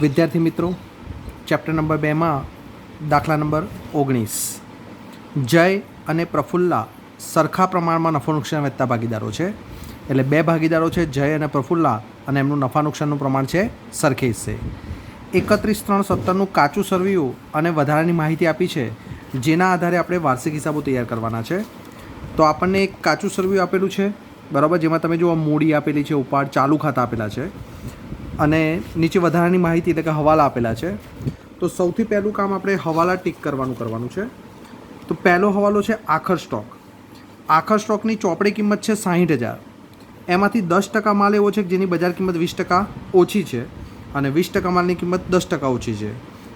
વિદ્યાર્થી મિત્રો, chapter number 2માં દાખલા નંબર 19 જય અને પ્રફુલ્લા સરખા પ્રમાણમાં નફો નુકસાન વહેતા ભાગીદારો છે. એટલે બે ભાગીદારો છે, જય અને પ્રફુલ્લા, અને એમનું નફા નુકસાનનું પ્રમાણ છે સરખે હિસ્સે. 31/3/17નું કાચું સરવૈયું અને વધારાની માહિતી આપી છે, જેના આધારે આપણે વાર્ષિક હિસાબો તૈયાર કરવાના છે. તો આપણને એક કાચું સરવૈયું આપેલું છે, બરાબર, જેમાં તમે જુઓ મૂડી આપેલી છે, ઉપાડ, ચાલુ ખાતા આપેલા છે અને નીચે વધારાની માહિતી એટલે કે હવાલા આપેલા છે. તો સૌથી પહેલું કામ આપણે હવાલા ટીક કરવાનું છે. તો પહેલો હવાલો છે આખર સ્ટોક. આખર સ્ટોકની ચોપડી કિંમત છે 60,000. એમાંથી 10% માલ એવો છે કે જેની બજાર કિંમત 20% ઓછી છે અને 20% માલની કિંમત 10% ઓછી છે,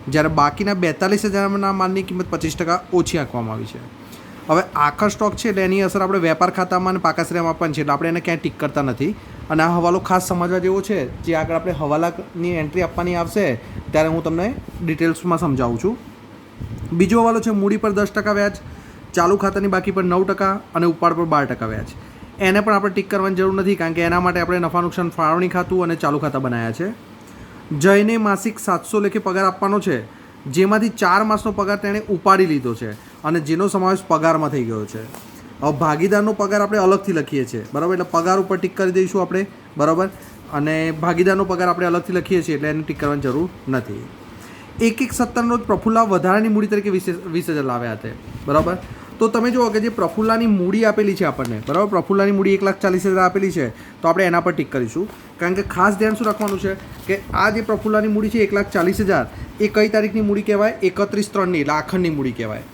જ્યારે બાકીના 42,000ના માલની કિંમત 25% ઓછી આંકવામાં આવી છે. હવે આખર સ્ટોક છે એટલે એની અસર આપણે વેપાર ખાતામાં અને પાકા શ્રેયમાં આપવાની છે, એટલે આપણે એને ક્યાંય ટીક કરતા નથી. અને આ હવાલો ખાસ સમજવા જેવો છે, જે આગળ આપણે હવાલાની એન્ટ્રી આપવાની આવશે ત્યારે હું તમને ડિટેલ્સમાં સમજાવું છું. બીજો હવાલો છે મૂડી પર 10% વ્યાજ, ચાલુ ખાતાની બાકી પર 9% અને ઉપાડ પર 12% વ્યાજ. એને પણ આપણે ટીક કરવાની જરૂર નથી, કારણ કે એના માટે આપણે નફા નુકસાન ફાળવણી ખાતું અને ચાલુ ખાતા બનાવ્યા છે. જયને માસિક 700 લેખે પગાર આપવાનો છે, જેમાંથી 4 માસનો પગાર તેણે ઉપાડી લીધો છે અને જેનો સમાવેશ પગારમાં થઈ ગયો છે. હવે ભાગીદારનો પગાર આપણે અલગથી લખીએ છીએ, બરાબર, એટલે પગાર ઉપર ટીક કરી દઈશું આપણે, બરાબર, અને ભાગીદારનો પગાર આપણે અલગથી લખીએ છીએ એટલે એને ટીક કરવાની જરૂર નથી. 1/1/17 રોજ પ્રફુલ્લા વધારાની મૂડી તરીકે 20,000 લાવ્યા હતા, બરાબર. તો તમે જુઓ કે જે પ્રફુલ્લાની મૂડી આપેલી છે આપણને, બરાબર, પ્રફુલ્લાની મૂડી 1,40,000 આપેલી છે, તો આપણે એના પર ટીક કરીશું. કારણ કે ખાસ ધ્યાન શું રાખવાનું છે કે આ જે પ્રફુલ્લાની મૂડી છે 1,40,000 એ કઈ તારીખની મૂડી કહેવાય? 31/3ની, એટલે આખરની મૂડી કહેવાય.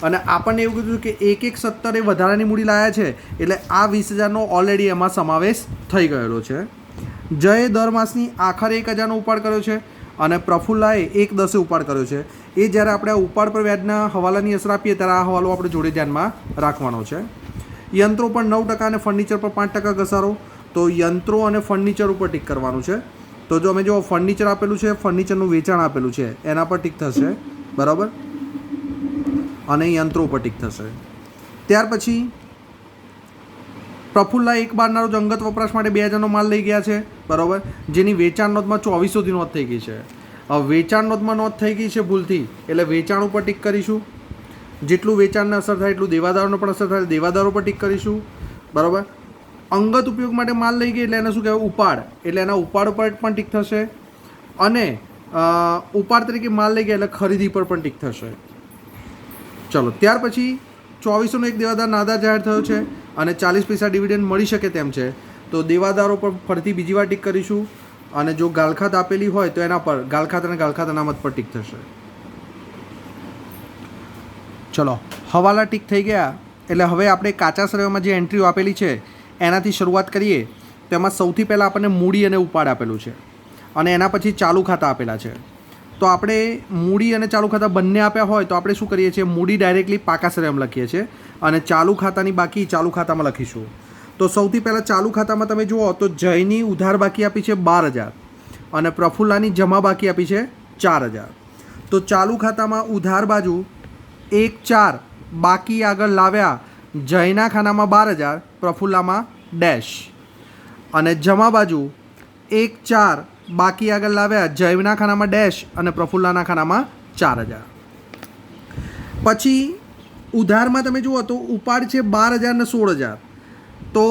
અને આપણને એવું કીધું કે 1/1/17 એ વધારાની મૂડી લાવ્યા છે, એટલે આ 20,000નો ઓલરેડી એમાં સમાવેશ થઈ ગયેલો છે. જયે દર માસની આખરે 1,000નો ઉપાડ કર્યો છે અને પ્રફુલ્લાએ 1/10 ઉપાડ કર્યો છે. એ જ્યારે આપણે આ ઉપાડ પર વ્યાજના હવાલાની અસર આપીએ ત્યારે આ હવાલો આપણે જોડે ધ્યાનમાં રાખવાનો છે. યંત્રો પર 9% અને ફર્નિચર પર 5% ઘસારો. તો યંત્રો અને ફર્નિચર ઉપર ટીક કરવાનું છે. તો જો અમે જો ફર્નિચર આપેલું છે, ફર્નિચરનું વેચાણ આપેલું છે, એના પર ટીક થશે, બરાબર, અને યંત્રો ઉપર ટીક થશે. ત્યાર પછી પ્રફુલ્લા 1/12ના રોજ અંગત વપરાશ માટે 2,000નો માલ લઈ ગયા છે, બરાબર, જેની વેચાણ નોંધમાં 2400થી નોંધ થઈ ગઈ છે. હવે વેચાણ નોંધમાં નોંધ થઈ ગઈ છે ભૂલથી, એટલે વેચાણ ઉપર ટીક કરીશું. જેટલું વેચાણને અસર થાય એટલું દેવાદારોને પણ અસર થાય, દેવાદારો પર ટીક કરીશું, બરાબર. અંગત ઉપયોગ માટે માલ લઈ ગઈ એટલે એને શું કહેવાય? ઉપાડ, એટલે એના ઉપાડ ઉપર પણ ટીક થશે. અને ઉપાડ તરીકે માલ લઈ ગયા એટલે ખરીદી પર પણ ટીક થશે. ચલો, ત્યાર પછી 2400નો એક દેવાદાર નાદાર જાહેર થયો છે અને 40 પૈસા ડિવિડન્ડ મળી શકે તેમ છે, તો દેવાદારો પર ફરીથી બીજી વાર ટીક કરીશું. અને જો ગાલખાત આપેલી હોય તો એના પર ગાલખાત અને ગાલખાત અનામત પર ટીક થશે. ચલો, હવાલા ટીક થઈ ગયા એટલે હવે આપણે કાચા શ્રેયોમાં જે એન્ટ્રીઓ આપેલી છે એનાથી શરૂઆત કરીએ. તેમાં સૌથી પહેલાં આપણને મૂડી અને ઉપાડ આપેલું છે અને એના પછી ચાલુ ખાતા આપેલા છે. તો આપણે મૂડી અને ચાલુ ખાતા બંને આપ્યા હોય તો આપણે શું કરીએ છીએ? મૂડી ડાયરેક્ટલી પાકા શ્રેયમાં લખીએ છીએ અને ચાલુ ખાતાની બાકી ચાલુ ખાતામાં લખીશું. તો સૌથી પહેલાં ચાલુ ખાતામાં તમે જુઓ તો જયની ઉધાર બાકી આપી છે 12,000 અને પ્રફુલ્લાની જમા બાકી આપી છે 4,000. તો ચાલુ ખાતામાં ઉધાર બાજુ 1/4 બાકી આગળ લાવ્યા, જયના ખાનામાં 12,000, પ્રફુલ્લામાં ડેશ, અને જમા બાજુ 1/4 બાકી આગળ લાવ્યા, જયના ખાનામાં ડેશ અને પ્રફુલ્લાના ખાનામાં 4,000. પછી ઉધારમાં તમે જુઓ તો ઉપાડ છે 12,000 ને 16,000. તો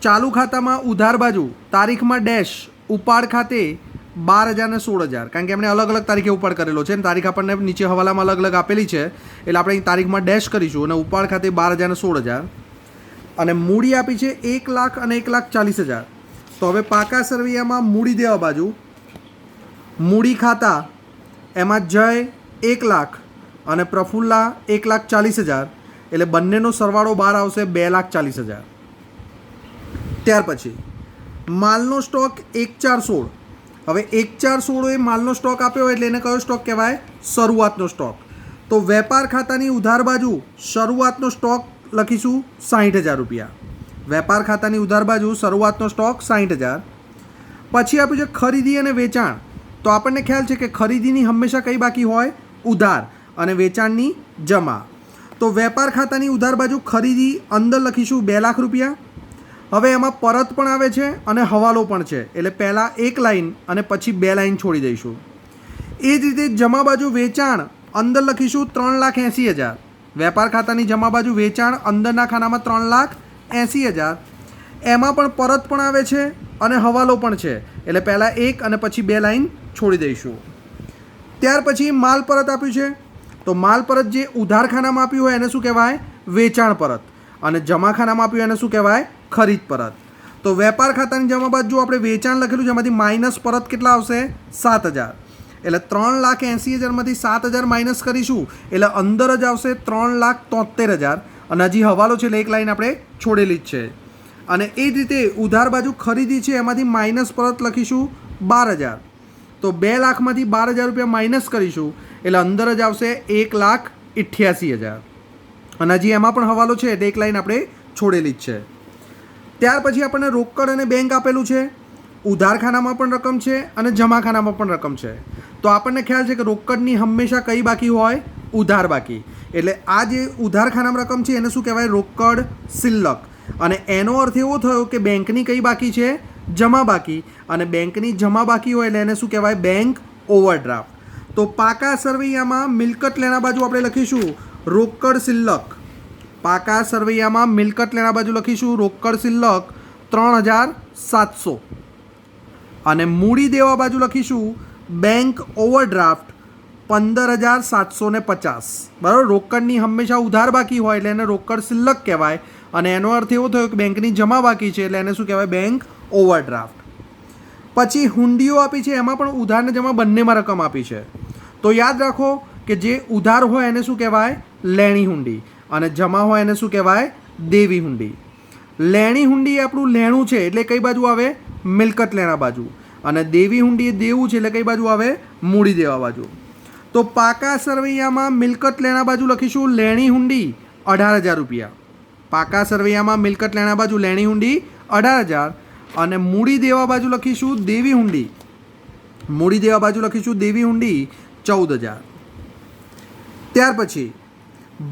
ચાલુ ખાતામાં ઉધાર બાજુ તારીખમાં ડેશ, ઉપાડ ખાતે 12,000 ને 16,000, કારણ કે એમણે અલગ અલગ તારીખે ઉપાડ કરેલો છે અને તારીખ આપણને નીચે હવાલામાં અલગ અલગ આપેલી છે, એટલે આપણે અહીં તારીખમાં ડેશ કરીશું અને ઉપાડ ખાતે 12,000 ને 16,000. અને મૂડી આપી છે 1 લાખ અને 1,40,000. તો હવે પાકા સરવૈયામાં મૂડી દેવા બાજુ મૂડી ખાતા એમાં જય 1 લાખ અને પ્રફુલ્લા 1,40,000, એટલે બંનેનો સરવાળો બહાર આવશે 2,40,000. ત્યાર પછી માલનો સ્ટોક 1/4/16. હવે 1/4/16 એ માલનો સ્ટોક આપ્યો એટલે એને કયો સ્ટોક કહેવાય? શરૂઆતનો સ્ટોક. તો વેપાર ખાતાની ઉધાર બાજુ શરૂઆતનો સ્ટોક લખીશું 60,000 રૂપિયા. વેપાર ખાતાની ઉધાર બાજુ શરૂઆતનો સ્ટોક 60,000. પછી આપ્યું છે ખરીદી અને વેચાણ. તો આપણને ખ્યાલ છે કે ખરીદીની હંમેશા કઈ બાકી હોય? ઉધાર, અને વેચાણની જમા. તો વેપાર ખાતાની ઉધાર બાજુ ખરીદી અંદર લખીશું 2 લાખ રૂપિયા હવે એમાં પરત પણ આવે છે અને હવાલો પણ છે, એટલે પહેલાં એક લાઈન અને પછી 2 લાઈન છોડી દઈશું. એ જ રીતે જમા બાજુ વેચાણ અંદર લખીશું 3,80,000. વેપાર ખાતાની જમા બાજુ વેચાણ અંદરના ખાનામાં 3,80,000. એમાં પણ પરત પણ આવે છે અને હવાલો પણ છે, એટલે પહેલાં એક અને પછી 2 લાઈન છોડી દઈશું. ત્યાર પછી માલ પરત આપ્યું છે, તો માલ પરત જે ઉધાર ખાનામાં આપ્યું હોય એને શું કહેવાય? વેચાણ પરત. અને જમા ખાનામાં આપ્યું એને શું કહેવાય? ખરીદ પરત. તો વેપાર ખાતાની જમા બાજુ આપણે વેચાણ લખેલું છે, એમાંથી માઇનસ પરત કેટલા આવશે? 7,000. એટલે 3,80,000માંથી 7,000 માઇનસ કરીશું એટલે અંદર જ આવશે 3,73,000. અને હજી હવાલો છે એટલે એક લાઈન આપણે છોડેલી જ છે. અને એ જ રીતે ઉધાર બાજુ ખરીદી છે એમાંથી માઇનસ પરત લખીશું 12,000. તો 2 લાખમાંથી 12,000 રૂપિયા માઇનસ કરીશું એટલે અંદર જ આવશે 1,88,000. અને હજી એમાં પણ હવાલો છે એટલે એક લાઈન આપણે છોડેલી જ છે. ત્યાર પછી આપણને રોકડ અને બેંક આપેલું છે. ઉધાર ખાનામાં પણ રકમ છે અને જમા ખાનામાં પણ રકમ છે. તો આપણને ખ્યાલ છે કે રોકડની હંમેશા કઈ બાકી હોય? ઉધાર બાકી. એટલે આ જે ઉધાર ખાનામાં રકમ છે એને શું કહેવાય? રોકડ શિલ્લક. અને એનો અર્થ એવો થયો કે બેંકની કઈ બાકી છે? જમા બાકી. અને બેંકની જમા બાકી હોય એટલે એને શું કહેવાય? Bank overdraft. તો પાકા સરવૈયામાં મિલકત લેણા બાજુ આપણે લખીશું રોકડ શિલ્લક. પાકા સરવૈયામાં મિલકત લેણા બાજુ લખીશું રોકડ શિલ્લક 3,700. અને મૂડી દેવા બાજુ લખીશું બેંક ઓવરડ્રાફ્ટ 15,750. બરાબર. રોકડની હંમેશા ઉધાર બાકી હોય એટલે એને રોકડ શિલ્લક કહેવાય. અને એનો અર્થ એવો થયો કે બેંકની જમા બાકી છે એટલે એને શું કહેવાય? Bank overdraft. પછી હુંડીઓ આપી છે, એમાં પણ ઉધાર ને જમા બંનેમાં રકમ આપી છે. તો યાદ રાખો કે જે ઉધાર હોય એને શું કહેવાય? લેણી હુંડી. અને જમા હોય એને શું કહેવાય? દેવી હુંડી. લેણી હુંડી એ આપણું લેણું છે એટલે કઈ બાજુ આવે? મિલકત લેણા બાજુ. અને દેવી હુંડી એ દેવું છે એટલે કઈ બાજુ આવે? મૂડી દેવા બાજુ. તો પાકા સરવૈયામાં મિલકત લેણા બાજુ લખીશું લેણી હુંડી 18,000 રૂપિયા. પાકા સરવૈયામાં મિલકત લેણા બાજુ લેણી હુંડી 18,000. અને મૂડી દેવા બાજુ લખીશું દેવી હુંડી. મૂડી દેવા બાજુ લખીશું દેવી હુંડી 14,000. ત્યાર પછી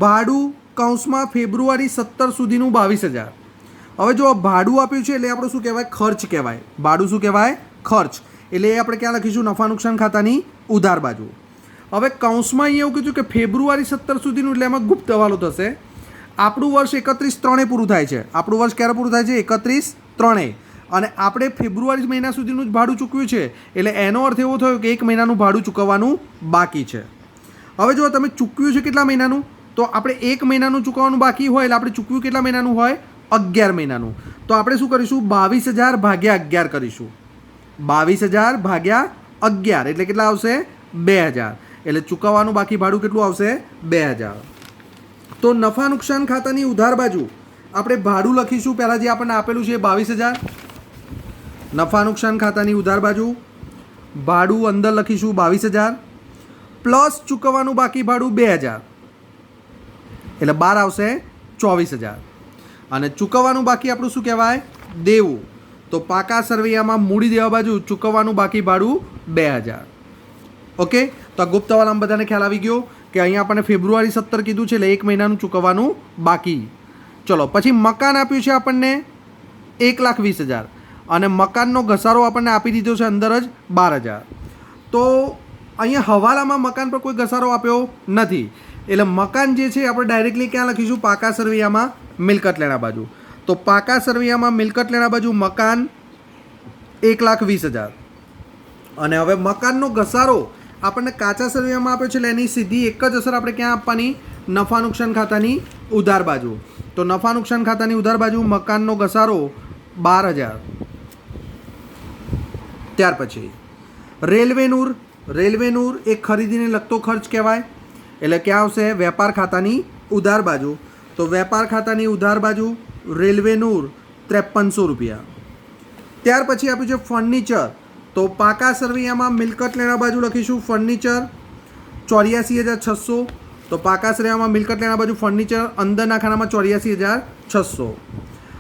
ભાડું કૌંસમાં ફેબ્રુઆરી 17 સુધીનું 22,000. હવે જો ભાડું આપ્યું છે એટલે આપણું શું કહેવાય? ખર્ચ કહેવાય. ભાડું શું કહેવાય? ખર્ચ. એટલે એ આપણે ક્યાં લખીશું? નફા નુકસાન ખાતાની ઉધાર બાજુ. હવે કૌંસમાં અહીંયા એવું કીધું કે ફેબ્રુઆરી 17 સુધીનું, એટલે એમાં ગુપ્ત હવાલો થશે. આપણું વર્ષ 31/3 પૂરું થાય છે. આપણું વર્ષ ક્યારે પૂરું થાય છે? 31/3. અને આપણે ફેબ્રુઆરી મહિના સુધીનું જ ભાડું ચૂકવ્યું છે એટલે એનો અર્થ એવો થયો કે 1 મહિનાનું ભાડું ચૂકવવાનું બાકી છે. હવે જો તમે ચૂકવ્યું છે કેટલા મહિનાનું? તો આપણે 1 મહિનાનું ચૂકવવાનું બાકી હોય એટલે આપણે ચૂકવ્યું કેટલા મહિનાનું હોય? 11 મહિનાનું. તો આપણે શું કરીશું? 22,000 ભાગ્યા 11 કરીશું. 22,000 ભાગ્યા 11 એટલે કેટલા આવશે? 2,000. એટલે ચૂકવવાનું બાકી ભાડું કેટલું આવશે? 2,000. તો નફા નુકસાન ખાતાની ઉધાર બાજુ આપણે ભાડું લખીશું પહેલાં જે આપણને આપેલું છે 22,000. નફા નુકસાન ખાતાની ઉધાર બાજુ ભાડું અંદર લખીશું 22,000 પ્લસ ચૂકવવાનું બાકી ભાડું 2,000 એટલે 12 આવશે 24,000. અને ચૂકવવાનું બાકી આપણું શું કહેવાય? દેવું. તો પાકા સરવૈયામાં મૂડી દેવા બાજુ ચૂકવવાનું બાકી ભાડું 2,000. ઓકે. તો આ ગુપ્ત હવાલામાં બધાને ખ્યાલ આવી ગયો કે અહીંયા આપણને ફેબ્રુઆરી 17 કીધું છે એટલે 1 મહિનાનું ચૂકવવાનું બાકી. ચલો પછી મકાન આપ્યું છે આપણને 1,20,000 અને મકાનનો ઘસારો આપણને આપી દીધો છે અંદર જ 12,000. તો અહીંયા હવાલામાં મકાન પર કોઈ ઘસારો આપ્યો નથી એટલે મકાન જે છે આપણે ડાયરેક્ટલી ક્યાં લખીશું? પાકા સરવૈયામાં મિલકત લેણા બાજુ. તો પાકા સરવૈયામાં મિલકત લેણા બાજુ મકાન 1,20,000. અને હવે મકાનનો ઘસારો આપણને કાચા સરવૈયામાં આપ્યો છે એટલે એની સીધી એક જ અસર આપણે ક્યાં આપવાની? નફા નુકસાન ખાતાની ઉધાર બાજુ. તો નફા નુકસાન ખાતાની ઉધાર બાજુ મકાનનો ઘસારો 12,000. ત્યાર પછી રેલવે નૂર એ ખરીદીને લગતો ખર્ચ કહેવાય એટલે ક્યાં આવશે? વેપાર ખાતાની ઉધાર બાજુ. તો વેપાર ખાતાની ઉધાર બાજુ રેલવે નૂર 5300 રૂપિયા. ત્યાર પછી આપ્યું છે ફર્નિચર. તો પાકા સરવૈયામાં મિલકત લેણા બાજુ લખીશું ફર્નિચર 84,600. તો પાકા સરવૈયામાં મિલકત લેણા બાજુ ફર્નિચર અંદરના ખાનામાં 84,600.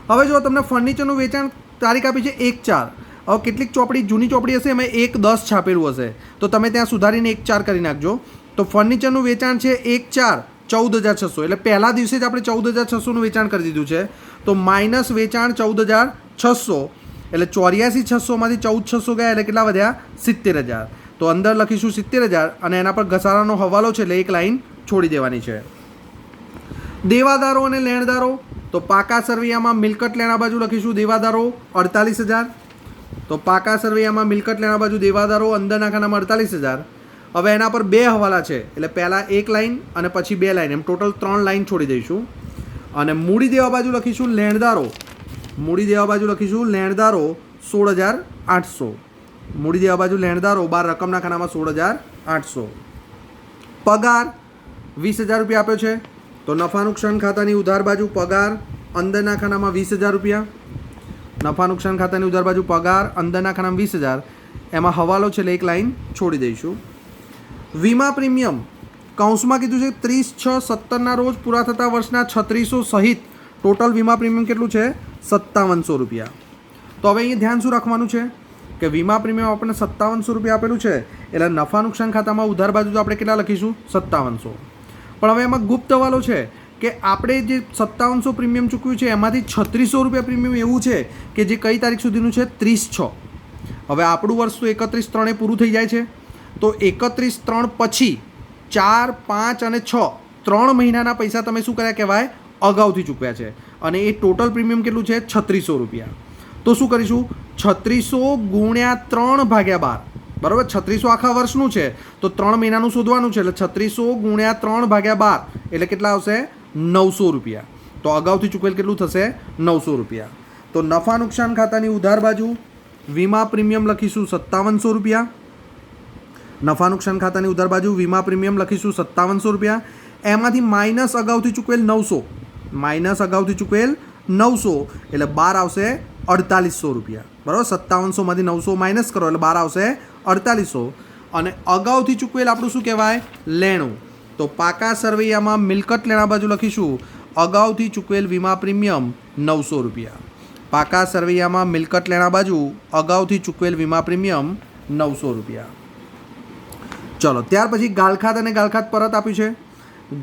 હવે જો તમને ફર્નિચરનું વેચાણ તારીખ આપી છે 1/4. હવે કેટલીક ચોપડી જૂની ચોપડી હશે એમાં 1/10 છાપેલું હશે તો તમે ત્યાં સુધારીને 1/4 કરી નાખજો. તો ફર્નિચરનું વેચાણ છે 1/4 14,600 એટલે પહેલા દિવસે જ આપણે 14,600નું વેચાણ કરી દીધું છે. તો માઇનસ વેચાણ 14,600 એટલે 84,600માંથી 14,600 ગયા એટલે કેટલા વધ્યા 70,000. તો અંદર લખીશું 70,000 અને એના પર ઘસારાનો હવાલો છે એટલે એક લાઈન છોડી દેવાની છે. દેવાદારો અને લેણદારો, તો પાકા સરવૈયામાં મિલકત લેણા બાજુ લખીશું દેવાદારો 48,000. તો પાકા સરવૈયામાં મિલકત લેણા બાજુ દેવાદારો અંદરના ખાનામાં 48,000. હવે એના પર બે હવાલા છે એટલે પહેલાં એક લાઈન અને પછી બે લાઈન, એમ ટોટલ 3 લાઈન છોડી દઈશું. અને મૂડી દેવા બાજુ લખીશું લેણદારો, મૂડી દેવા બાજુ લખીશું લેણદારો 16,800. મૂડી દેવા બાજુ લેણદારો 12 રકમના ખાનામાં 16,800. પગાર 20,000 રૂપિયા આપ્યો છે, તો નફા નુકસાન ખાતાની ઉધાર બાજુ પગાર અંદરના ખાનામાં 20,000 રૂપિયા. નફા નુકસાન ખાતાની ઉધાર બાજુ પગાર અંદરના ખાનામાં 20,000, એમાં હવાલો છે એટલે એક લાઈન છોડી દઈશું. વીમા પ્રીમિયમ કૌંસમાં કીધું છે 30/6/17 રોજ પૂરા થતા વર્ષના 3600 સહિત ટોટલ વીમા પ્રીમિયમ કેટલું છે 5700 રૂપિયા. તો હવે અહીંયા ધ્યાન શું રાખવાનું છે કે વીમા પ્રીમિયમ આપણને 5700 રૂપિયા આપેલું છે એટલે નફા નુકસાન ખાતામાં ઉધાર બાજુ તો આપણે કેટલા લખીશું 5700. પણ હવે એમાં ગુપ્ત હવાલો છે કે આપણે જે 5700 પ્રીમિયમ ચૂકવ્યું છે એમાંથી 3600 રૂપિયા પ્રીમિયમ એવું છે કે જે કઈ તારીખ સુધીનું છે 30/6. હવે આપણું વર્ષ તો 31/3 પૂરું થઈ જાય છે, તો 31/3 પછી 4, 5 અને 6 3 મહિનાના પૈસા તમે શું કર્યા કહેવાય અગાઉથી ચૂકવ્યા છે અને એ ટોટલ પ્રીમિયમ કેટલું છે 3600 રૂપિયા. તો શું કરીશું 3600 ગુણ્યા 3 ભાગ્યા 12, બરાબર. 3600 આખા વર્ષનું છે તો 3 મહિનાનું શોધવાનું છે એટલે 3600 ગુણ્યા 3 ભાગ્યા 12 એટલે કેટલા આવશે 900 રૂપિયા. તો અગાઉથી ચૂકવેલ કેટલું થશે 900 રૂપિયા. તો નફા નુકસાન ખાતાની ઉધાર બાજુ વીમા પ્રીમિયમ લખીશું 5700 રૂપિયા. નફા નુકસાન ખાતાની ઉધાર બાજુ વીમા પ્રીમિયમ લખીશું 5700 રૂપિયા. એમાંથી માઇનસ અગાઉથી ચૂકવેલ 900, માઇનસ અગાઉથી ચૂકવેલ 900 એટલે 12 આવશે 4800 રૂપિયા, બરાબર. 5700માંથી 900 માઇનસ કરો એટલે 12 આવશે 4800. અને અગાઉથી ચૂકવેલ આપણું શું કહેવાય લેણું. તો પાકા સરવૈયામાં મિલકત લેણા બાજુ લખીશું અગાઉથી ચૂકવેલ વીમા પ્રીમિયમ 900 રૂપિયા. પાકા સરવૈયામાં મિલકત લેણા બાજુ અગાઉથી ચૂકવેલ વીમા પ્રીમિયમ 900 રૂપિયા. ચલો ત્યાર પછી ગાલખાત અને ગાલખાત પરત આપ્યું છે.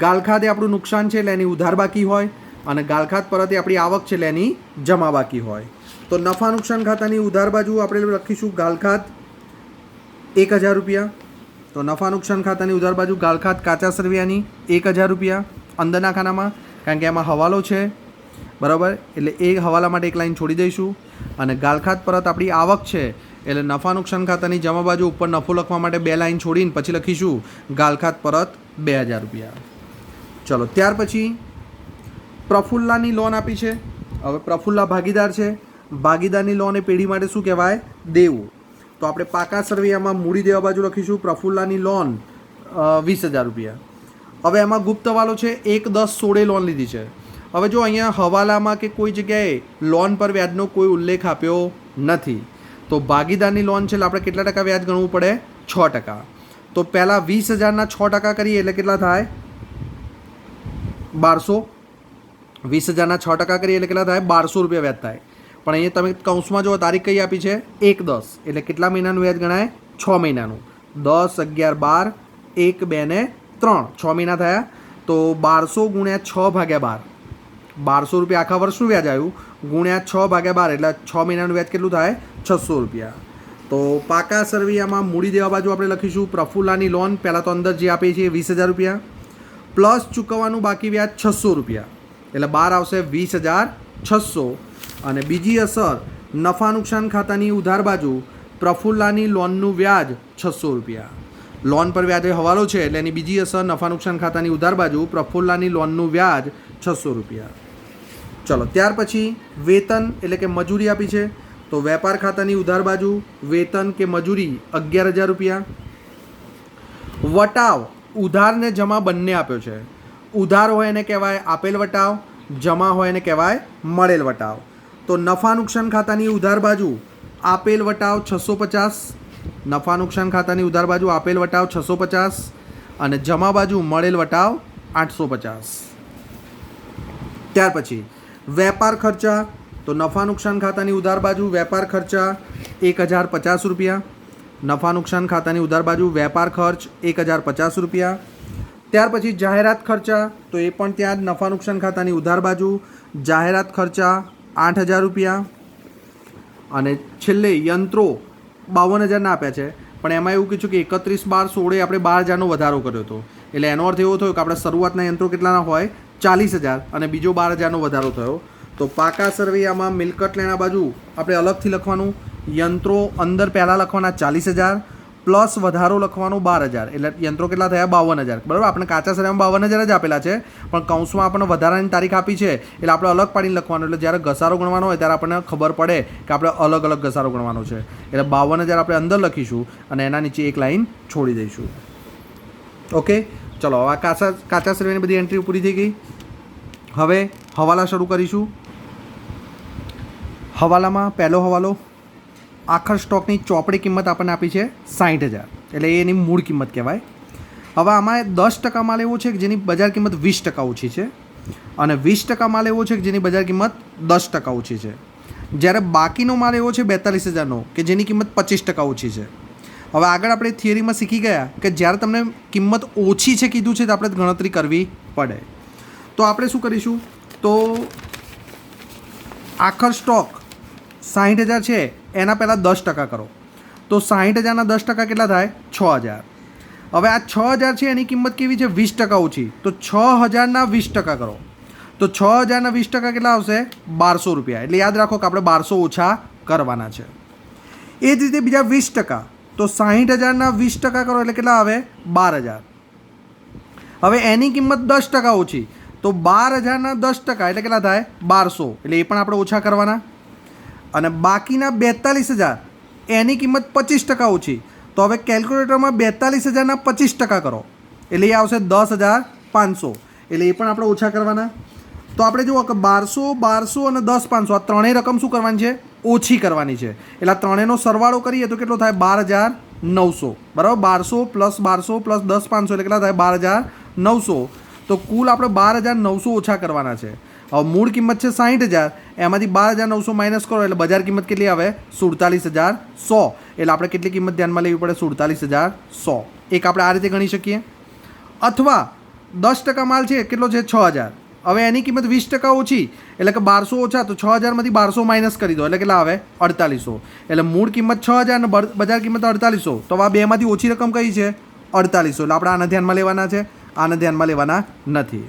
ગાલખાત એ આપણું નુકસાન છે એટલે એની ઉધાર બાકી હોય અને ગાલખાત પરત એ આપણી આવક છે એટલે એની જમા બાકી હોય. તો નફા નુકસાન ખાતાની ઉધાર બાજુ આપણે લખીશું ગાલખાત 1000 રૂપિયા. તો નફા નુકસાન ખાતાની ઉધાર બાજુ ગાલખાત કાચા સરવૈયાની 1000 રૂપિયા અંદરના ખાનામાં, કારણ કે એમાં હવાલો છે, બરાબર. એટલે એ હવાલા માટે એક લાઈન છોડી દઈશું. અને ગાલખાત પરત આપણી આવક છે એટલે નફા નુકસાન ખાતાની જમા બાજુ ઉપર નફો લખવા માટે 2 લાઈન છોડીને પછી લખીશું ગાલખાત પરત 2000 રૂપિયા. ચલો ત્યાર પછી પ્રફુલ્લાની લોન આપી છે. હવે પ્રફુલ્લા ભાગીદાર છે, ભાગીદારની લોન એ પેઢી માટે શું કહેવાય દેવું. તો આપણે પાકા સરવૈયામાં મૂડી દેવા બાજુ લખીશું પ્રફુલ્લાની લોન 20,000 રૂપિયા. હવે એમાં ગુપ્ત હવાલો છે 1/10/16 લોન લીધી છે. હવે જો અહીંયા હવાલામાં કે કોઈ જગ્યાએ લોન પર વ્યાજનો કોઈ ઉલ્લેખ આપ્યો નથી, તો ભાગીદારની લોન છે એટલે આપણે કેટલા ટકા વ્યાજ ગણવું પડે 6%. તો પહેલાં 20,000ના 6% કરીએ એટલે કેટલા થાય 1200. 20,000ના 6% કરીએ એટલે કેટલા થાય 1200 રૂપિયા વ્યાજ થાય. પણ અહીંયા તમે કૌંસમાં જો તારીખ કઈ આપી છે 1/10 એટલે કેટલા મહિનાનું વ્યાજ ગણાય 6 મહિનાનું. 10, 11, 12, 1, 2 ને 3 6 મહિના થયા. તો 1200 ગુણ્યા 6 ભાગ્યા 12, 1200 રૂપિયા આખા વર્ષનું વ્યાજ આવ્યું ગુણ્યા 6 ભાગ્યા 12 એટલે 6 મહિનાનું વ્યાજ કેટલું થાય 600 રૂપિયા. તો પાકા સરવૈયામાં મૂડી દેવા બાજુ આપણે લખીશું પ્રફુલ્લાની લોન પહેલાં તો અંદર જે આપી છે 20,000 રૂપિયા પ્લસ ચૂકવવાનું બાકી વ્યાજ 600 રૂપિયા એટલે 12 આવશે 20,600. અને બીજી અસર નફા નુકસાન ખાતાની ઉધાર બાજુ પ્રફુલ્લાની લોનનું વ્યાજ 600 રૂપિયા. લોન પર વ્યાજ હવાલો છે એટલે એની બીજી અસર નફા નુકસાન ખાતાની ઉધાર બાજુ પ્રફુલ્લાની લોનનું વ્યાજ 600 રૂપિયા. ચલો ત્યાર પછી વેતન એટલે કે મજૂરી આપી છે. તો વેપાર ખાતાની ઉધાર બાજુ વેતન કે મજૂરી 11,000 રૂપિયા. વટાવ ઉધાર ને જમા બંને આપ્યો છે. ઉધાર હોય એને કહેવાય આપેલ વટાવ, જમા હોય એને કહેવાય મળેલ વટાવ. તો નફા નુકસાન ખાતાની ઉધાર બાજુ આપેલ વટાવ 650, નફા નુકસાન ખાતાની ઉધાર બાજુ આપેલ વટાવ 650 અને જમા બાજુ મળેલ વટાવ 850. ત્યાર પછી વેપાર ખર્ચા. તો નફા નુકસાન ખાતાની ઉધાર બાજુ વેપાર ખર્ચા 1050 રૂપિયા. નફા નુકસાન ખાતાની ઉધાર બાજુ વેપાર ખર્ચ 1050 રૂપિયા. ત્યાર પછી જાહેરાત ખર્ચા, તો એ પણ ત્યાં જ નફા નુકસાન ખાતાની ઉધાર બાજુ જાહેરાત ખર્ચા 8,000 રૂપિયા. અને છેલ્લે યંત્રો 52,000 આપ્યા છે, પણ એમાં એવું કીધું કે 31/12/16 આપણે 12,000નો વધારો કર્યો હતો. એટલે એનો અર્થ એવો થયો કે આપણે શરૂઆતના યંત્રો કેટલાના હોય 40,000 અને બીજો 12,000નો વધારો થયો. તો પાકા સરવૈયામાં મિલકત લેણા બાજુ આપણે અલગથી લખવાનું, યંત્રો અંદર પહેલાં લખવાના 40,000 પ્લસ વધારો લખવાનો 12,000, એટલે યંત્રો કેટલા થયા 52,000. બરાબર, આપણે કાચા સરવૈયામાં 52,000 જ આપેલા છે, પણ કૌંસમાં આપણને વધારાની તારીખ આપી છે એટલે આપણે અલગ પાડીને લખવાનું. એટલે જ્યારે ઘસારો ગણવાનો હોય ત્યારે આપણને ખબર પડે કે આપણે અલગ અલગ ઘસારો ગણવાનો છે. એટલે 52,000 આપણે અંદર લખીશું અને એના નીચે એક લાઈન છોડી દઈશું. ઓકે, ચલો આ કાચા સરવૈયાની બધી એન્ટ્રી પૂરી થઈ ગઈ. હવે હવાલા શરૂ કરીશું. હવાલામાં પહેલો હવાલો, આખર સ્ટોકની ચોપડી કિંમત આપણને આપી છે 60,000, એટલે એની મૂળ કિંમત કહેવાય. હવે આમાં 10% માલ એવો છે કે જેની બજાર કિંમત 20% ઓછી છે અને 20% માલ એવો છે કે જેની બજાર કિંમત 10% ઓછી છે. જ્યારે બાકીનો માલ એવો છે 42,000નો કે જેની કિંમત 25% ઓછી છે. હવે આગળ આપણે થિયરીમાં શીખી ગયા કે જ્યારે તમને કિંમત ઓછી છે કીધું છે તો આપણે ગણતરી કરવી પડે. તો આપણે શું કરીશું, તો આખર સ્ટોક 60,000 છે એના પહેલાં 10% કરો, તો 60,000ના 10% કેટલા થાય 6,000. હવે આ 6,000 છે એની કિંમત કેવી છે 20% ઓછી, તો 6,000ના 20% કરો, તો 6,000ના 20% કેટલા આવશે 1,200 રૂપિયા. એટલે યાદ રાખો કે આપણે 1,200 ઓછા કરવાના છે. એ જ રીતે બીજા 20%, તો 60,000ના 20% કરો એટલે કેટલા આવે 12,000. હવે એની કિંમત 10% ઓછી, તો 12,000ના 10% એટલે કેટલા થાય 1,200, એટલે એ પણ આપણે ઓછા કરવાના. અને બાકીના 42,000 એની કિંમત 25% ઓછી, તો હવે કેલ્ક્યુલેટરમાં 42,000ના 25% કરો એટલે એ આવશે 10,500, એટલે એ પણ આપણે ઓછા કરવાના. તો આપણે જુઓ કે 1,200, 1,200 અને 10,500 આ ત્રણેય રકમ શું કરવાની છે ઓછી કરવાની છે. એટલે આ ત્રણેયનો સરવાળો કરીએ તો કેટલો થાય 12,900. બરાબર, 1,200 + 1,200 + 10,500 એટલે કેટલા થાય 12,900. તો કુલ આપણે 12,900 ઓછા કરવાના છે. હવે મૂળ કિંમત છે 60,000, એમાંથી 12,900 માઇનસ કરો એટલે બજાર કિંમત કેટલી આવે 47,100. એટલે આપણે કેટલી કિંમત ધ્યાનમાં લેવી પડે 47,100. એક આપણે આ રીતે ગણી શકીએ. અથવા 10% માલ છે કેટલો છે 6,000, હવે એની કિંમત 20% ઓછી એટલે કે 1,200 ઓછા, તો 6,000માંથી 1,200 માઇનસ કરી દો એટલે કેટલા આવે 4,800. એટલે મૂળ કિંમત 6,000 અને બજાર કિંમત 4,800, તો આ બેમાંથી ઓછી રકમ કઈ છે 4,800. એટલે આપણે આને ધ્યાનમાં લેવાના છે, આને ધ્યાનમાં લેવાના નથી.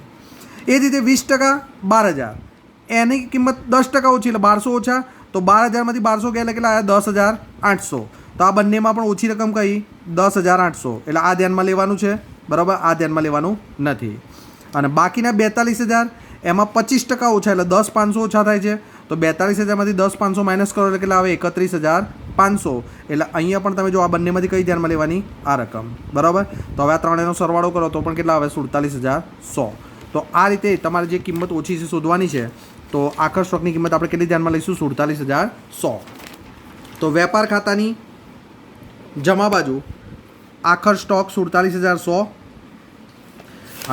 એ જ રીતે 20% 12,000, એની કિંમત 10% ઓછી એટલે 1,200 ઓછા, તો 12,000માંથી 1,200 ગયા એટલે કેટલા આવ્યા 10,800. તો આ બંનેમાં પણ ઓછી રકમ કઈ 10,800, એટલે આ ધ્યાનમાં લેવાનું છે. બરાબર, આ ધ્યાનમાં લેવાનું નથી. અને બાકીના 42,000 એમાં 25% ઓછા એટલે 10,500 ઓછા થાય છે, તો 42,000માંથી 10,500 માઇનસ કરો એટલે કેટલા આવે 31,500. એટલે અહીંયા પણ તમે જો આ બંનેમાંથી કઈ ધ્યાનમાં લેવાની આ રકમ. બરાબર, તો હવે આ ત્રણેયનો સરવાળો કરો તો પણ કેટલા આવે 47,100. તો આ રીતે તમારે જે કિંમત ઓછી છે શોધવાની છે. તો આખર સ્ટોકની કિંમત આપણે કેટલી ધ્યાનમાં લઈશું 47,100. તો વેપાર ખાતાની જમા બાજુ આખર સ્ટોક 47,100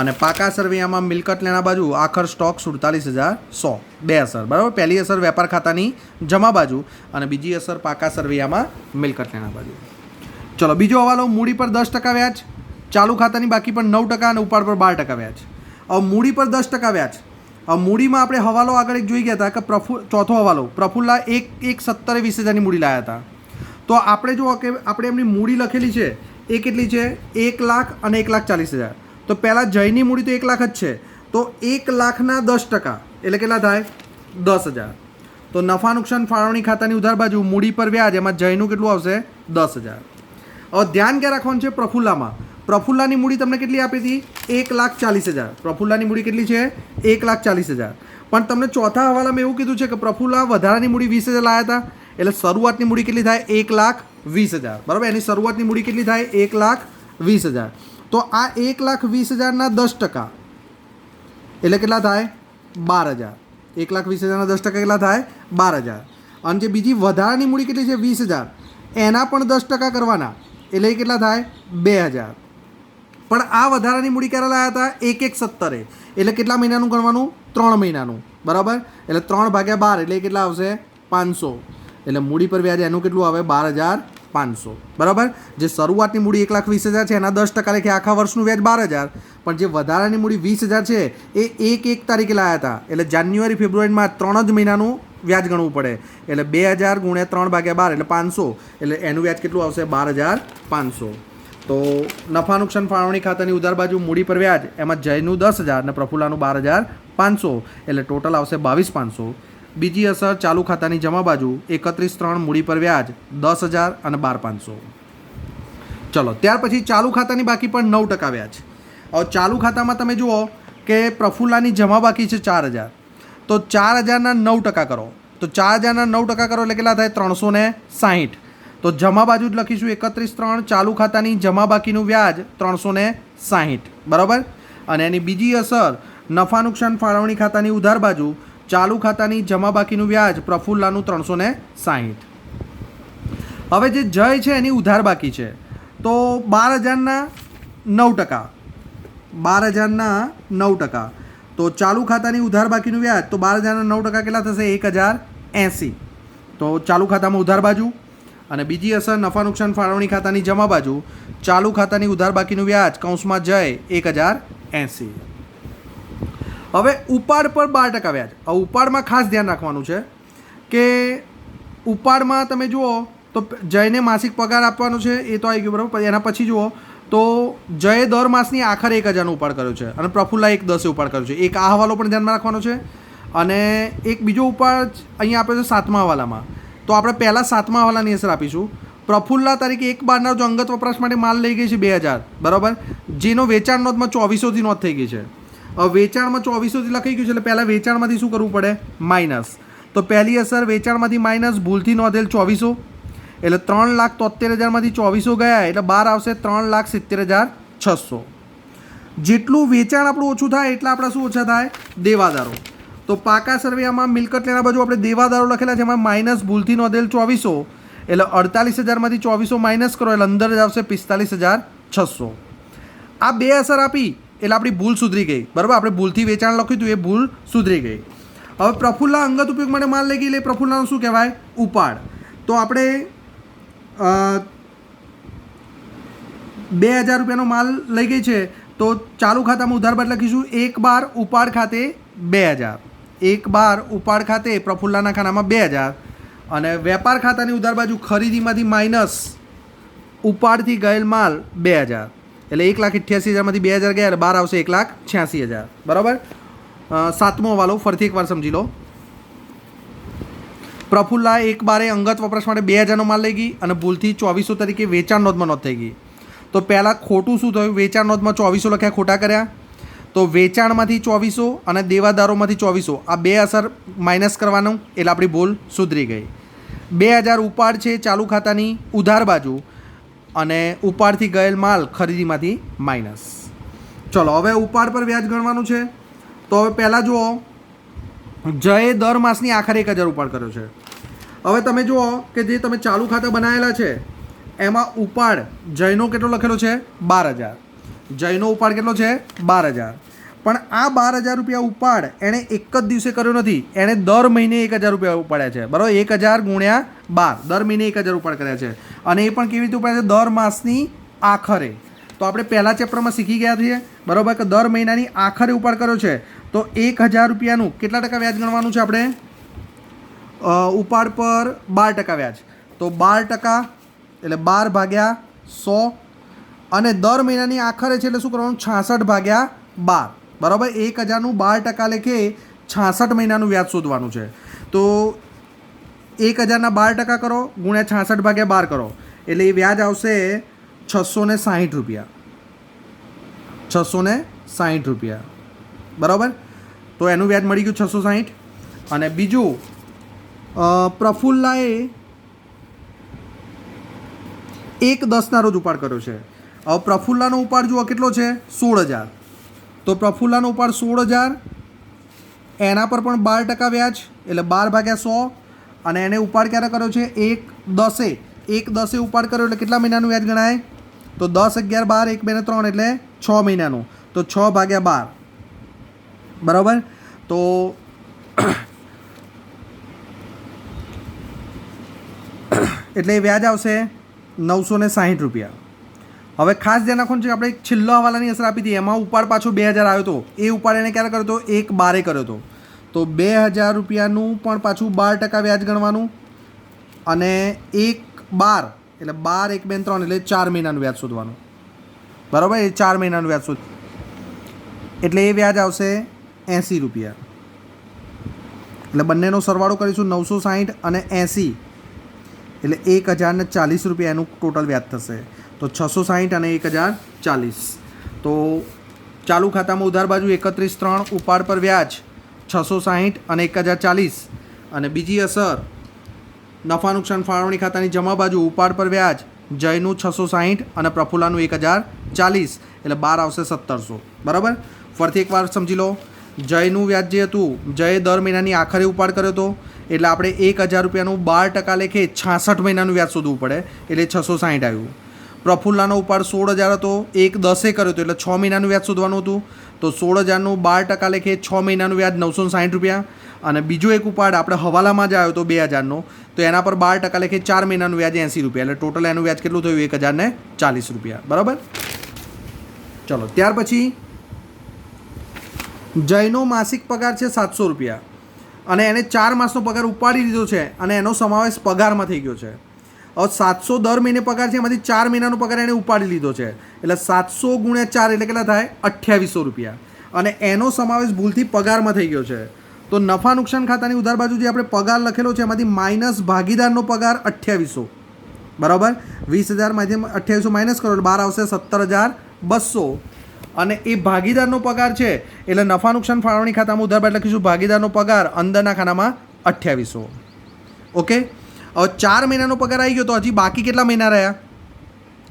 અને પાકા સરવૈયામાં મિલકત લેણા બાજુ આખર સ્ટોક 47,100. બે અસર. બરાબર, પહેલી અસર વેપાર ખાતાની જમા બાજુ અને બીજી અસર પાકા સરવૈયામાં મિલકત લેણા બાજુ. ચલો બીજો હવાલો, મૂડી પર 10% વ્યાજ, ચાલુ ખાતાની બાકી પર 9% અને ઉપાડ પર 12% વ્યાજ. હવે મૂડી પર 10% વ્યાજ. હવે મૂડીમાં આપણે હવાલો આગળ એક જોઈ ગયા હતા કે ચોથો હવાલો પ્રફુલ્લા 1,17 20,000ની મૂડી લાવ્યા હતા. તો આપણે જુઓ કે આપણે એમની મૂડી લખેલી છે એ કેટલી છે 1 લાખ અને 1,40,000. તો પહેલાં જયની મૂડી તો 1 લાખ જ છે, તો 1 લાખના 10% એટલે કેટલા થાય 10,000. તો નફા નુકસાન ફાળવણી ખાતાની ઉધાર બાજુ મૂડી પર વ્યાજ, એમાં જયનું કેટલું આવશે 10,000. હવે ધ્યાન ક્યાં રાખવાનું છે પ્રફુલ્લામાં. પ્રફુલ્લાની મૂડી તમને કેટલી આપી હતી 1,40,000. પ્રફુલ્લાની મૂડી કેટલી છે 1,40,000. પણ તમને ચોથા હવાલામાં એવું કીધું છે કે પ્રફુલ્લા વધારાની મૂડી 20,000 લાવ્યા હતા, એટલે શરૂઆતની મૂડી કેટલી થાય 1,20,000. બરાબર, એની શરૂઆતની મૂડી કેટલી થાય 1,20,000. તો આ 1,20,000ના 10% એટલે કેટલા થાય 12,000. 1,20,000ના 10% કેટલા થાય 12,000. અને જે બીજી વધારાની મૂડી કેટલી છે 20,000, એના પણ 10% કરવાના એટલે એ કેટલા થાય 2,000. પણ આ વધારાની મૂડી ક્યારે લાવ્યા હતા 1,17, એટલે કેટલા મહિનાનું ગણવાનું 3 મહિનાનું. બરાબર, એટલે 3/12 એટલે કેટલા આવશે 500. એટલે મૂડી પર વ્યાજ એનું કેટલું આવે 12,500. 500 બરાબર. જે શરૂઆતની મૂડી 1,20,000 છે એના 10% લેખે આખા વર્ષનું વ્યાજ 12,000, પણ જે વધારાની મૂડી 20,000 છે એ 1 તારીખે લાવ્યા હતા, એટલે જાન્યુઆરી ફેબ્રુઆરી માર્ચ 3 જ મહિનાનું વ્યાજ ગણવું પડે. એટલે 2,000 ગુણ્યા 3/12 એટલે 500, એટલે એનું વ્યાજ કેટલું આવશે? 12,500. તો નફા નુકસાન ફાળવણી ખાતાની ઉધાર બાજુ મૂડી પર વ્યાજ, એમાં જયનું 10,000 અને પ્રફુલ્લાનું 12,500, એટલે ટોટલ આવશે 22,500. બીજી અસર ચાલુ ખાતાની જમા બાજુ 31/3 મૂડી પર વ્યાજ 10,000 અને 12,500. ચલો ત્યાર પછી ચાલુ ખાતાની બાકી પણ 9% વ્યાજ. હવે ચાલુ ખાતામાં તમે જુઓ કે પ્રફુલ્લાની જમા બાકી છે 4,000, તો 4,000ના 9% કરો, તો 4,000ના 9% કરો એટલે કેટલા થાય? 360. તો જમા બાજુ જ લખીશું 31/3 ચાલુ ખાતાની જમા બાકીનું વ્યાજ 360 બરાબર. અને એની બીજી અસર નફા નુકસાન ફાળવણી ખાતાની ઉધાર બાજુ ચાલુ ખાતાની જમા બાકીનું વ્યાજ પ્રફુલ્લાનું 360. હવે જે જય છે એની ઉધાર બાકી છે, તો 12,000ના 9%, 12,000ના 9%, તો ચાલુ ખાતાની ઉધાર બાકીનું વ્યાજ, તો 12,000ના 9% કેટલા થશે? 1,080. તો ચાલુ ખાતામાં ઉધાર બાજુ. અને બીજી અસર નફા નુકસાન ફાળવણી ખાતાની જમા બાજુ ચાલુ ખાતાની ઉધાર બાકીનું વ્યાજ કૌંસમાં જય 1,080. હવે ઉપાડ પર 12% વ્યાજ. હવે ઉપાડમાં ખાસ ધ્યાન રાખવાનું છે કે ઉપાડમાં તમે જુઓ તો જયને માસિક પગાર આપવાનો છે, એ તો આવી ગયું બરાબર. એના પછી જુઓ તો જયે દર માસની આખરે 1,000નો ઉપાડ કર્યો છે અને પ્રફુલ્લા 1,10 ઉપાડ કર્યો છે. એક આ હવાલો પણ ધ્યાનમાં રાખવાનો છે. અને એક બીજો ઉપાડ અહીંયા આપ્યો છે 7મા હવાલામાં, તો આપણે પહેલાં 7મા હવાલાની અસર આપીશું. પ્રફુલ્લા તારીખે 1/12ના જો અંગત વપરાશ માટે માલ લઈ ગઈ છે 2,000 બરાબર, જેનો વેચાણ નોંધમાં 2400થી નોંધ થઈ ગઈ છે. હવે વેચાણમાં 2400થી લખાઈ ગયું છે, એટલે પહેલાં વેચાણમાંથી શું કરવું પડે? માઇનસ. તો પહેલી અસર વેચાણમાંથી માઇનસ ભૂલથી નોંધેલ 2400, એટલે 3,73,000માંથી 2400 ગયા એટલે બહાર આવશે 3,70,600. જેટલું વેચાણ આપણું ઓછું થાય એટલા આપણા શું ઓછા થાય? દેવાદારો. તો પાકા સર્વેમાં મિલકત લેણા બાજુ આપણે દેવાદારો લખેલા છે, એમાં માઇનસ ભૂલથી નોંધેલ 2400, એટલે 48,000માંથી 2400 માઇનસ કરો એટલે અંદર જ આવશે 45,600. આ બે અસર આપી એટલે આપણી ભૂલ સુધરી ગઈ બરાબર. આપણે ભૂલથી વેચાણ લખ્યું હતું એ ભૂલ સુધરી ગઈ. હવે પ્રફુલ્લા અંગત ઉપયોગ માટે માલ લઈ ગઈ એટલે પ્રફુલ્લાનું શું કહેવાય? ઉપાડ. તો આપણે 2,000 રૂપિયાનો માલ લઈ ગઈ છે, તો ચાલુ ખાતામાં ઉધાર બાદ લખીશું 1/12 ઉપાડ ખાતે 2,000, 1/12 ઉપાડ ખાતે પ્રફુલ્લાના ખાનામાં 2,000. અને વેપાર ખાતાની ઉધાર બાજુ ખરીદીમાંથી માઇનસ ઉપાડથી ગયેલ માલ 2,000, એટલે 1,88,000માંથી 2,000 ગયા એટલે બહાર આવશે 1,86,000 બરાબર. 7મો હવાલો ફરીથી એકવાર સમજી લો. પ્રફુલ્લા 1/12 અંગત વપરાશ માટે 2,000નો માલ લઈ ગઈ અને ભૂલથી 2400 તરીકે વેચાણ નોંધમાં નોંધ થઈ ગઈ. તો પહેલાં ખોટું શું થયું? વેચાણ નોંધમાં 2400 લખ્યા, ખોટા કર્યા. તો વેચાણમાંથી 2400 અને દેવાદારોમાંથી 2400 આ બે અસર માઇનસ કરવાનું, એટલે આપણી ભૂલ સુધરી ગઈ. 2,000 ઉપાડ છે ચાલુ ખાતાની ઉધાર બાજુ અને ઉપાડથી ગયેલ માલ ખરીદીમાંથી માઇનસ. ચલો હવે ઉપાડ પર વ્યાજ ગણવાનું છે. તો હવે પહેલાં જુઓ જયે દર માસની આખરે 1,000 ઉપાડ કર્યો છે. હવે તમે જુઓ કે જે તમે ચાલુ ખાતા બનાવેલા છે એમાં ઉપાડ જયનો કેટલો લખેલો છે? 12,000. જયનો ઉપાડ કેટલો છે? 12,000. પણ આ 12,000 રૂપિયા ઉપાડ એણે એક જ દિવસે કર્યો નથી, એણે દર મહિને 1,000 રૂપિયા ઉપાડ્યા છે બરાબર. 1,000 ગુણ્યા 12 દર મહિને 1,000 ઉપાડ કર્યા છે. અને એ પણ કેવી રીતે ઉપાડ્યા છે? દર માસની આખરે. તો આપણે પહેલા ચેપ્ટરમાં શીખી ગયા છીએ બરાબર કે દર મહિનાની આખરે ઉપાડ કર્યો છે, તો 1,000 રૂપિયાનું કેટલા ટકા વ્યાજ ગણવાનું છે આપણે? ઉપાડ પર 12% વ્યાજ. તો 12% એટલે 12/100. અને દર મહિનાની આખરે છે એટલે શું કરવાનું? 66/12 બરાબર. 1,000નું 12% લેખે 66 મહિનાનું વ્યાજ શોધવાનું છે. તો 1,000ના 12% કરો ગુણ્યા 66/12 કરો એટલે એ વ્યાજ આવશે 660 રૂપિયા. 660 રૂપિયા બરાબર. તો એનું વ્યાજ મળી ગયું 660. અને બીજું પ્રફુલ્લાએ 1/10ના રોજ ઉપાડ કર્યો છે. હવે પ્રફુલ્લાનો ઉપાડ જુઓ કેટલો છે? 16,000. તો પ્રફુલ્લાનો ઉપાડ 16,000, એના પર પણ 12% વ્યાજ એટલે 12/100. અને એને ઉપાડ ક્યારે કર્યો છે? 1/10. 1/10 ઉપાડ કર્યો એટલે કેટલા મહિનાનું વ્યાજ ગણાય? તો 10, 11, 12, 1, 2 ને 3 એટલે 6 મહિનાનું. તો 6/12 બરાબર. તો એટલે વ્યાજ આવશે 960 રૂપિયા. હવે ખાસ ધ્યાન રાખવાનું છે, આપણે છેલ્લો હવાલાની અસર આપી હતી, એમાં ઉપાડ પાછો 2000 આવ્યો હતો. એ ઉપાડ એને ક્યારે કર્યો હતો? 1/12 કર્યો હતો. તો 2000 રૂપિયાનું પણ પાછું 12% વ્યાજ ગણવાનું, અને 1/12 એટલે 12 1 2 3 એટલે 4 મહિનાનું વ્યાજ શોધવાનું. બરાબર, એ 4 મહિનાનું વ્યાજ શોધ, એટલે એ વ્યાજ આવશે 80 રૂપિયા. એટલે બંનેનો સરવાળો કરીશું, 960 અને 80 એટલે 1040 રૂપિયા એનું ટોટલ વ્યાજ થશે. તો 660 અને 1040. તો ચાલુ ખાતામાં ઉધાર બાજુ 31/3 ઉપાડ પર વ્યાજ 660 અને 1040, અને બીજી અસર નફા નુકસાન ફાળવણી ખાતાની જમા બાજુ ઉપાડ પર વ્યાજ જયનું 660 અને પ્રફુલ્લાનું 1040 એટલે 12 આવશે 1700. બરાબર, ફરીથી એકવાર સમજી લો. જયનું વ્યાજ જે હતું, જયે દર મહિનાની આખરે ઉપાડ કર્યો હતો, એટલે આપણે 1000 રૂપિયાનું 12% લેખે 66 મહિનાનું વ્યાજ શોધવું પડે, એટલે 660 આવ્યું. પ્રફુલ્લાનો ઉપાડ 16000 હતો, 1/10 કર્યો હતો, એટલે 6 મહિનાનું વ્યાજ શોધવાનું હતું. તો 16000નું 12% લેખે 6 મહિનાનું વ્યાજ 960 રૂપિયા. અને બીજો એક ઉપાડ આપણે હવાલામાં જ આવ્યો હતો 2000નો, તો એના પર 12% લેખે 4 મહિનાનું વ્યાજ 80 રૂપિયા, એટલે ટોટલ એનું વ્યાજ કેટલું થયું? 1040 રૂપિયા. બરાબર, ચલો ત્યાર પછી જયનો માસિક પગાર છે 700 રૂપિયા, અને એને 4 માસનો પગાર ઉપાડી લીધો છે, અને એનો સમાવેશ પગારમાં થઈ ગયો છે. હવે 700 દર મહિને પગાર છે, એમાંથી 4 મહિનાનો પગાર એણે ઉપાડી લીધો છે, એટલે 700 × 4 એટલે કેટલા થાય? 2800 રૂપિયા, અને એનો સમાવેશ ભૂલથી પગારમાં થઈ ગયો છે. તો નફા નુકસાન ખાતાની ઉધાર બાજુ જે આપણે પગાર લખેલો છે, એમાંથી માઇનસ ભાગીદારનો પગાર 2800. બરાબર, 20000 માંથી 2800 માઇનસ કરો એટલે 12 આવશે 17200. અને એ ભાગીદારનો પગાર છે, એટલે નફા નુકસાન ફાળવણી ખાતામાં ઉધાર બાદ લખીશું ભાગીદારનો પગાર અંદરના ખાનામાં 2800. ઓકે, હવે 4 મહિનાનો પગાર આવી ગયો, તો હજી બાકી કેટલા મહિના રહ્યા?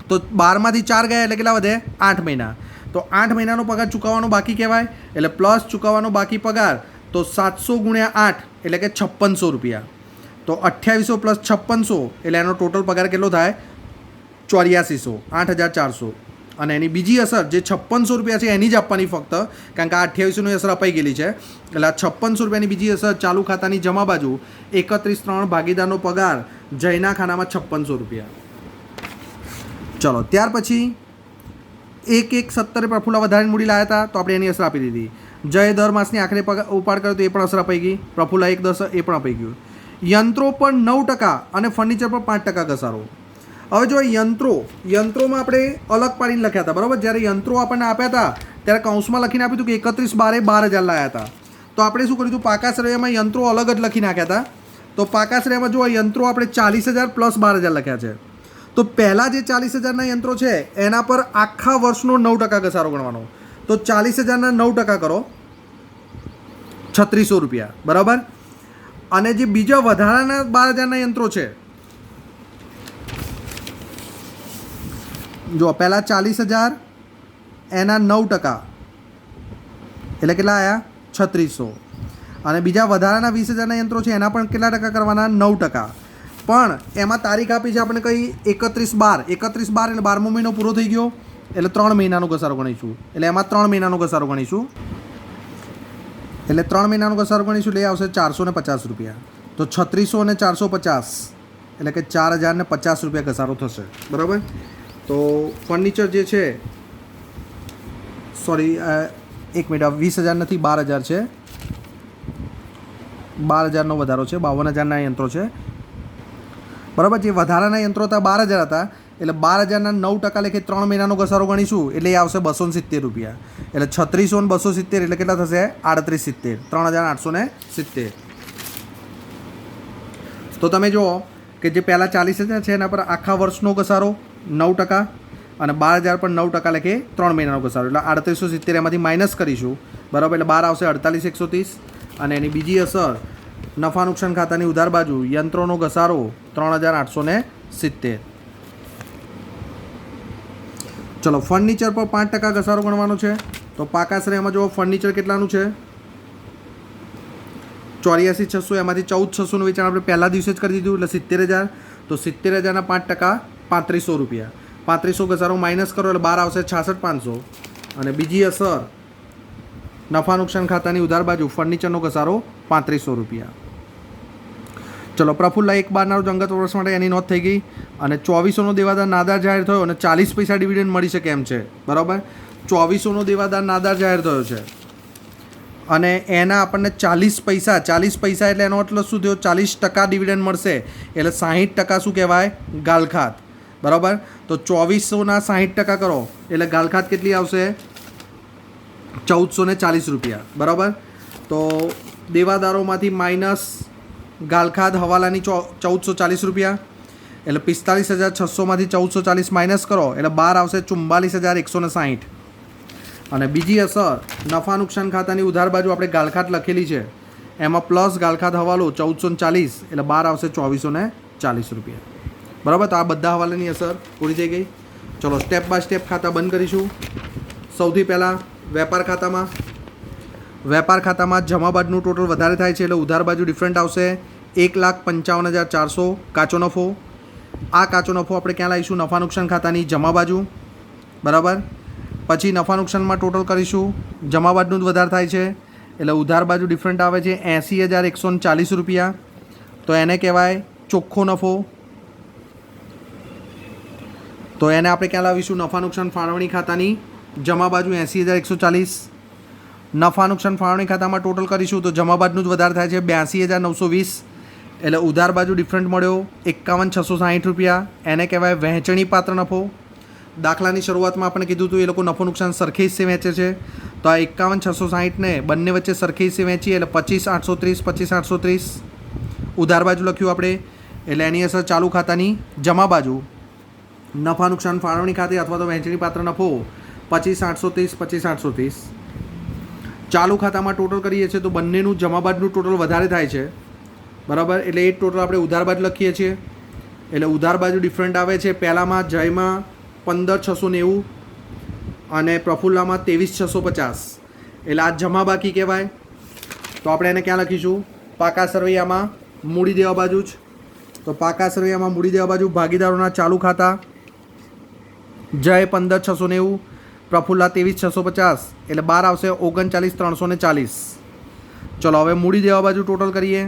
તો 12માંથી 4 ગયા એટલે કેટલા વધે? 8 મહિના. તો 8 મહિનાનો પગાર ચૂકવવાનો બાકી કહેવાય, એટલે પ્લસ ચૂકવવાનો બાકી પગાર, તો 700 × 8 એટલે કે 5600 રૂપિયા. તો 2800 પ્લસ 5600 એટલે એનો ટોટલ પગાર કેટલો થાય? 8400, 8400. અને એની બીજી અસર જે 5600 રૂપિયા છે એની જ આપવાની ફક્ત, કારણ કે આ 2800ની અસર અપાઈ ગયેલી છે. એટલે આ 5600 રૂપિયાની બીજી અસર ચાલુ ખાતાની જમા બાજુ 31/3 ભાગીદારનો પગાર જયના ખાનામાં 5600 રૂપિયા. ચલો ત્યાર પછી 1/1/17 પ્રફુલ્લા વધારાની મૂડી લાવ્યા હતા, તો આપણે એની અસર આપી દીધી. જય દર માસની આખરે ઉપાડ કર્યો તો એ પણ અસર અપાઈ ગઈ. પ્રફુલ્લા 1/10 એ પણ અપાઈ ગયું. યંત્રો પર 9% અને ફર્નિચર પર 5% ઘસારો. હવે જો યંત્રોમાં આપણે અલગ પાડીને લખ્યા હતા. બરાબર, જ્યારે યંત્રો આપણને આપ્યા હતા ત્યારે કૌંસમાં લખીને આપ્યું હતું કે 31/12 12000 લાવ્યા હતા. તો આપણે શું કર્યું હતું? પાકા શ્રેયમાં યંત્રો અલગ જ લખી નાખ્યા હતા. તો પાકા શ્રેયમાં જો યંત્રો આપણે 40000 પ્લસ 12000 લખ્યા છે. તો પહેલાં જે 40000ના યંત્રો છે એના પર આખા વર્ષનો 9% ઘસારો ગણવાનો. તો 40000ના 9% કરો, 3600 રૂપિયા. બરાબર, અને જે બીજા વધારાના 12000ના યંત્રો છે, જો પહેલાં 40000 એના 9% એટલે કેટલા આવ્યા? 3600. અને બીજા વધારાના 20000ના યંત્રો છે એના પણ કેટલા ટકા કરવાના? 9%. પણ એમાં તારીખ આપી છે આપણે કઈ? 31/12. 31/12 એટલે 12મો મહિનો પૂરો થઈ ગયો, એટલે 3 મહિનાનો ઘસારો ગણીશું. એટલે એમાં 3 મહિનાનો ઘસારો ગણીશું. એટલે 3 મહિનાનો ઘસારો ગણીશું એટલે એ આવશે 450 રૂપિયા. તો 3600 અને 450 એટલે કે 4050 રૂપિયા ઘસારો થશે. બરાબર, તો ફર્નિચર જે છે, સોરી 1 મિનિટ, 20000 નથી, 12000 છે. 12000નો વધારો છે, 52000ના યંત્રો છે. બરાબર, જે વધારાના યંત્રો હતા 12000 હતા, એટલે 12000ના 9% લેખે 3 મહિનાનો ઘસારો ગણીશું એટલે એ આવશે 270 રૂપિયા. એટલે 3600 અને 270 એટલે કેટલા થશે? 3870, 3870. તો તમે જુઓ કે જે પહેલાં 40000 છે એના પર આખા વર્ષનો ઘસારો 9% અને 12000 પર 9% લેખે 3 મહિનાનો ઘસારો, એટલે 3870 એમાંથી માઇનસ કરીશું. બરાબર, એટલે 12 આવશે 48130. અને એની બીજી અસર નફા નુકસાન ખાતાની ઉધાર બાજુ યંત્રોનો ઘસારો 3870. ચલો ફર્નિચર પર 5% ઘસારો ગણવાનો છે. તો પાકા શ્રેયમાં જો ફર્નિચર કેટલાનું છે? 84600, એમાંથી 14600નું વેચાણ આપણે પહેલા દિવસે જ કરી દીધું, એટલે 70000. તો 70000ના 5% 3500 રૂપિયા. 3500 ઘસારો માઇનસ કરો એટલે 12 આવશે 66500. અને બીજી અસર નફા નુકસાન ખાતાની ઉધાર બાજુ ફર્નિચરનો ઘસારો 3500 રૂપિયા. ચલો પ્રફુલ્લા 1/12 રોજ અંગત વર્ષ માટે એની નોંધ થઈ ગઈ અને 2400નો દેવાદાર નાદાર જાહેર થયો અને 40 પૈસા ડિવિડન્ડ મળી શકે એમ છે, બરાબર. 2400નો દેવાદાર નાદાર જાહેર થયો છે અને એના આપણને 40 પૈસા એટલે એનો મતલબ શું થયો? 40% ડિવિડન્ડ મળશે એટલે 60% શું કહેવાય? ગાલખાત, બરાબર. તો 2400ના 60% કરો એટલે ગાલખાત કેટલી આવશે? 1440 રૂપિયા, બરાબર. તો દેવાદારોમાંથી માઇનસ ગાલખાત હવાલાની 1440 રૂપિયા એટલે 45,600માંથી 1440 માઇનસ કરો એટલે બહાર આવશે 44,160. અને બીજી અસર નફા નુકસાન ખાતાની ઉધાર બાજુ આપણે ગાલખાત લખેલી છે એમાં પ્લસ ગાલખાત હવાલો 1440 એટલે બહાર આવશે 2440 રૂપિયા, બરાબર. તો આ બધા હવાલાની અસર પૂરી થઈ ગઈ. ચલો સ્ટેપ બાય સ્ટેપ ખાતા બંધ કરીશું. સૌથી પહેલાં વેપાર ખાતામાં જમા બાજુનું ટોટલ વધારે થાય છે એટલે ઉધાર બાજુ ડિફરન્ટ આવશે 1,55,400 કાચો નફો. આ કાચો નફો આપણે ક્યાં લાવીશું? નફા નુકસાન ખાતાની જમા બાજુ, બરાબર. પછી નફા નુકસાનમાં ટોટલ કરીશું, જમા બાજુનું જ વધારે થાય છે એટલે ઉધાર બાજુ ડિફરન્ટ આવે છે 80,140 રૂપિયા. તો એને કહેવાય ચોખ્ખો નફો. તો એને આપણે ક્યાં લાવીશું? નફા નુકસાન ફાળવણી ખાતાની જમા બાજુ 80,140. નફા નુકસાન ફાળવણી ખાતામાં ટોટલ કરીશું તો જમા બાજુનું જ વધારે થાય છે 82,920 એટલે ઉધાર બાજુ ડિફરન્ટ મળ્યો 51,660 રૂપિયા. એને કહેવાય વહેંચણી પાત્ર નફો. દાખલાની શરૂઆતમાં આપણે કીધું હતું એ લોકો નફો નુકસાન સરખી હિસ્સે વહેંચે છે તો આ 51,660ને બંને વચ્ચે સરખી હિસ્સે વહેંચીએ એટલે 25,830 ઉધાર બાજુ લખ્યું આપણે એટલે એની અસર ચાલુ ખાતાની જમા બાજુ નફા નુકસાન ફાળવણી ખાતે અથવા તો વહેંચણી પાત્ર નફો 25,830. ચાલુ ખાતામાં ટોટલ કરીએ છીએ તો બંનેનું જમા બાજુનું ટોટલ વધારે થાય છે, બરાબર. એટલે એ ટોટલ આપણે ઉધાર બાજુ લખીએ છીએ એટલે ઉધાર બાજુ ડિફરન્ટ આવે છે. પહેલામાં જયમાં 15,690 અને પ્રફુલ્લામાં 23,650 એટલે આ જમા બાકી કહેવાય. તો આપણે એને ક્યાં લખીશું? પાકા સરવૈયામાં મૂડી દેવા બાજુ જ. તો પાકા સરવૈયામાં મૂડી દેવા બાજુ ભાગીદારોના ચાલુ ખાતા જય 15,690 પ્રફુલ્લા 23,650 એટલે બહાર આવશે 39,340. ચલો હવે મૂડી દેવા બાજુ ટોટલ કરીએ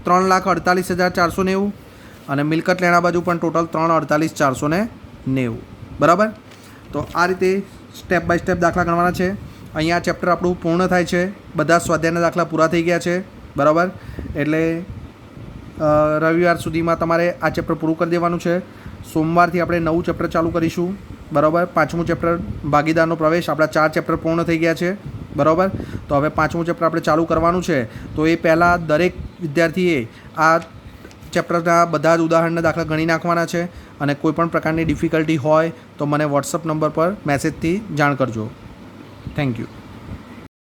3,48,490 અને મિલકત લેણા બાજુ પણ ટોટલ 3,48,490, બરાબર. તો આ રીતે સ્ટેપ બાય સ્ટેપ દાખલા ગણવાના છે. અહીંયા આ ચેપ્ટર આપણું પૂર્ણ થાય છે. બધા સ્વાધ્યાયના દાખલા પૂરા થઈ ગયા છે, બરાબર. એટલે રવિવાર સુધીમાં તમારે આ ચેપ્ટર પૂરું કરી દેવાનું છે. સોમવારથી આપણે નવું ચેપ્ટર ચાલુ કરીશું, બરાબર. 5મું ચેપ્ટર ભાગીદારનો પ્રવેશ. આપણા 4 ચેપ્ટર પૂર્ણ થઈ ગયા છે, બરાબર. તો હવે 5મું ચેપ્ટર આપણે ચાલુ કરવાનું છે. તો એ પહેલાં દરેક વિદ્યાર્થીએ આ ચેપ્ટરના બધા જ ઉદાહરણના દાખલા ગણી નાખવાના છે અને કોઈપણ પ્રકારની ડિફિકલ્ટી હોય તો મને વોટ્સઅપ નંબર પર મેસેજથી જાણ કરજો. Thank you.